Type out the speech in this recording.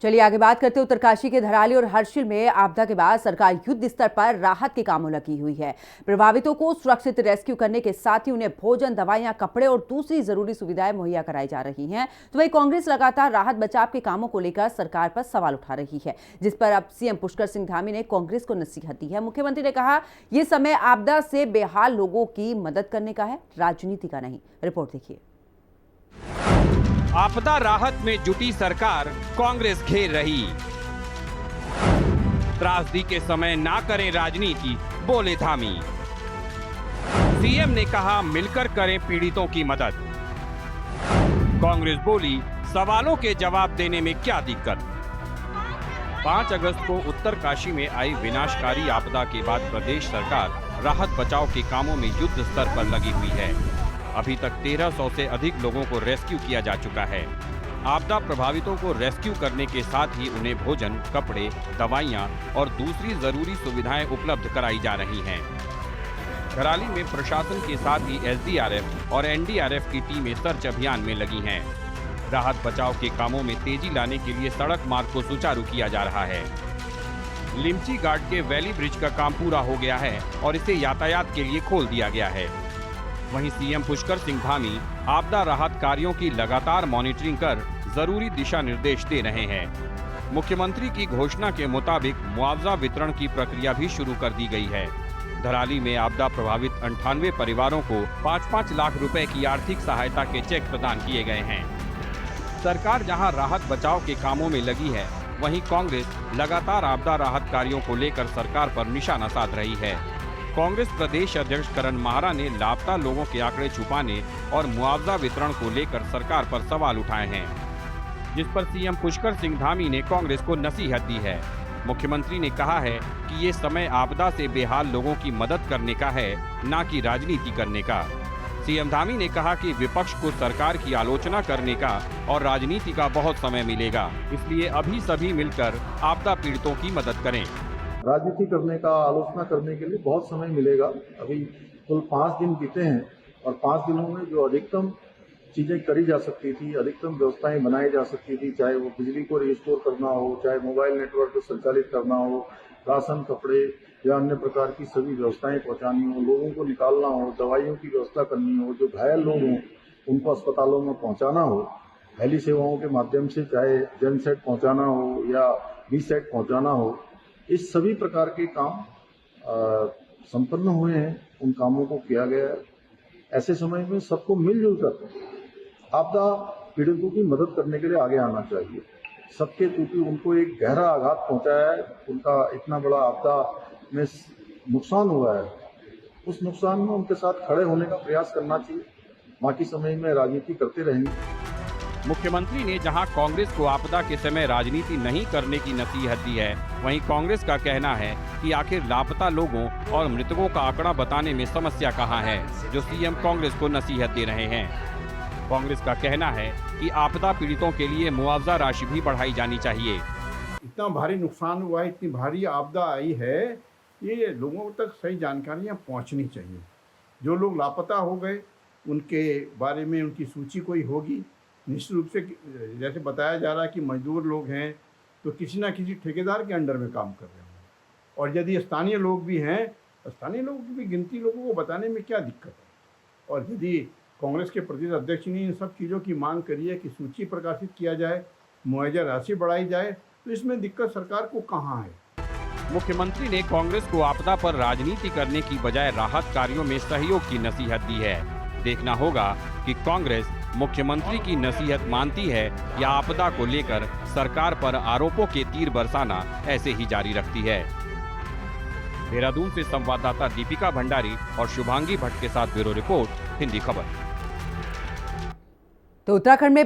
चलिए आगे बात करते हैं। उत्तरकाशी के धराली और हर्षिल में आपदा के बाद सरकार युद्ध स्तर पर राहत के कामों लगी हुई है। प्रभावितों को सुरक्षित रेस्क्यू करने के साथ ही उन्हें भोजन, दवाइयां, कपड़े और दूसरी जरूरी सुविधाएं मुहैया कराई जा रही हैं। तो वहीं कांग्रेस लगातार राहत बचाव के कामों को लेकर सरकार पर सवाल उठा रही है, जिस पर अब सीएम पुष्कर सिंह धामी ने कांग्रेस को नसीहत दी है। मुख्यमंत्री ने कहा, यह समय आपदा से बेहाल लोगों की मदद करने का है, राजनीति का नहीं। रिपोर्ट देखिए। आपदा राहत में जुटी सरकार कांग्रेस घेर रही। त्रासदी के समय ना करें राजनीति, बोले धामी। सीएम ने कहा, मिलकर करें पीड़ितों की मदद। कांग्रेस बोली, सवालों के जवाब देने में क्या दिक्कत। 5 अगस्त को उत्तरकाशी में आई विनाशकारी आपदा के बाद प्रदेश सरकार राहत बचाव के कामों में युद्ध स्तर पर लगी हुई है। अभी तक 1300 से अधिक लोगों को रेस्क्यू किया जा चुका है। आपदा प्रभावितों को रेस्क्यू करने के साथ ही उन्हें भोजन, कपड़े, दवाइयां और दूसरी जरूरी सुविधाएं उपलब्ध कराई जा रही हैं। धराली में प्रशासन के साथ ही एसडीआरएफ और एनडीआरएफ की टीमें सर्च अभियान में लगी हैं। राहत बचाव के कामों में तेजी लाने के लिए सड़क मार्ग को सुचारू किया जा रहा है। लिमची घाट के वैली ब्रिज का काम पूरा हो गया है और इसे यातायात के लिए खोल दिया गया है। वहीं सीएम पुष्कर सिंह धामी आपदा राहत कार्यों की लगातार मॉनिटरिंग कर जरूरी दिशा निर्देश दे रहे हैं। मुख्यमंत्री की घोषणा के मुताबिक मुआवजा वितरण की प्रक्रिया भी शुरू कर दी गई है। धराली में आपदा प्रभावित 98 परिवारों को 5-5 लाख रुपए की आर्थिक सहायता के चेक प्रदान किए गए हैं। सरकार जहां राहत बचाव के कामों में लगी है, वहीं कांग्रेस लगातार आपदा राहत कार्यों को लेकर सरकार पर निशाना साध रही है। कांग्रेस प्रदेश अध्यक्ष करण माहरा ने लापता लोगों के आंकड़े छुपाने और मुआवजा वितरण को लेकर सरकार पर सवाल उठाए हैं, जिस पर सीएम पुष्कर सिंह धामी ने कांग्रेस को नसीहत दी है। मुख्यमंत्री ने कहा है कि ये समय आपदा से बेहाल लोगों की मदद करने का है, ना कि राजनीति करने का। सीएम धामी ने कहा कि विपक्ष को सरकार की आलोचना करने का और राजनीति का बहुत समय मिलेगा, इसलिए अभी सभी मिलकर आपदा पीड़ितों की मदद करें। राजनीति करने का, आलोचना करने के लिए बहुत समय मिलेगा। अभी कुल 5 दिन बीते हैं और 5 दिनों में जो अधिकतम चीजें करी जा सकती थी, अधिकतम व्यवस्थाएं बनाई जा सकती थी, चाहे वो बिजली को रिस्टोर करना हो, चाहे मोबाइल नेटवर्क को संचालित करना हो, राशन, कपड़े या अन्य प्रकार की सभी व्यवस्थाएं पहुंचानी हो, लोगों को निकालना हो, दवाइयों की व्यवस्था करनी हो, जो घायल लोग हों उनको अस्पतालों में पहुंचाना हो, हेली सेवाओं के माध्यम से चाहे जन सेट पहुंचाना हो या बी सेट पहुंचाना हो, इस सभी प्रकार के काम संपन्न हुए हैं। उन कामों को किया गया है। ऐसे समय में सबको मिलजुल कर आपदा पीड़ितों की मदद करने के लिए आगे आना चाहिए। सबके टूटी उनको एक गहरा आघात पहुंचाया है, उनका इतना बड़ा आपदा में नुकसान हुआ है, उस नुकसान में उनके साथ खड़े होने का प्रयास करना चाहिए। बाकी समय में राजनीति करते रहेंगे। मुख्यमंत्री ने जहां कांग्रेस को आपदा के समय राजनीति नहीं करने की नसीहत दी है, वहीं कांग्रेस का कहना है कि आखिर लापता लोगों और मृतकों का आंकड़ा बताने में समस्या कहां है, जो सीएम कांग्रेस को नसीहत दे रहे हैं। कांग्रेस का कहना है कि आपदा पीड़ितों के लिए मुआवजा राशि भी बढ़ाई जानी चाहिए। इतना भारी नुकसान हुआ है, इतनी भारी आपदा आई है, ये लोगों तक सही जानकारियाँ पहुँचनी चाहिए। जो लोग लापता हो गए उनके बारे में उनकी सूची कोई होगी। निश्चित रूप से जैसे बताया जा रहा है कि मजदूर लोग हैं तो किसी ना किसी ठेकेदार के अंडर में काम कर रहे हैं, और यदि स्थानीय लोग भी हैं, स्थानीय लोगों की भी गिनती लोगों को बताने में क्या दिक्कत है। और यदि कांग्रेस के प्रदेश अध्यक्ष ने इन सब चीज़ों की मांग करी है कि सूची प्रकाशित किया जाए, मुआवजा राशि बढ़ाई जाए, तो इसमें दिक्कत सरकार को कहाँ है। मुख्यमंत्री ने कांग्रेस को आपदा पर राजनीति करने की बजाय राहत कार्यों में सहयोग की नसीहत दी है। देखना होगा कि कांग्रेस मुख्यमंत्री की नसीहत मानती है या आपदा को लेकर सरकार पर आरोपों के तीर बरसाना ऐसे ही जारी रखती है। देहरादून से संवाददाता दीपिका भंडारी और शुभांगी भट्ट के साथ ब्यूरो रिपोर्ट, हिंदी खबर। तो उत्तराखंड में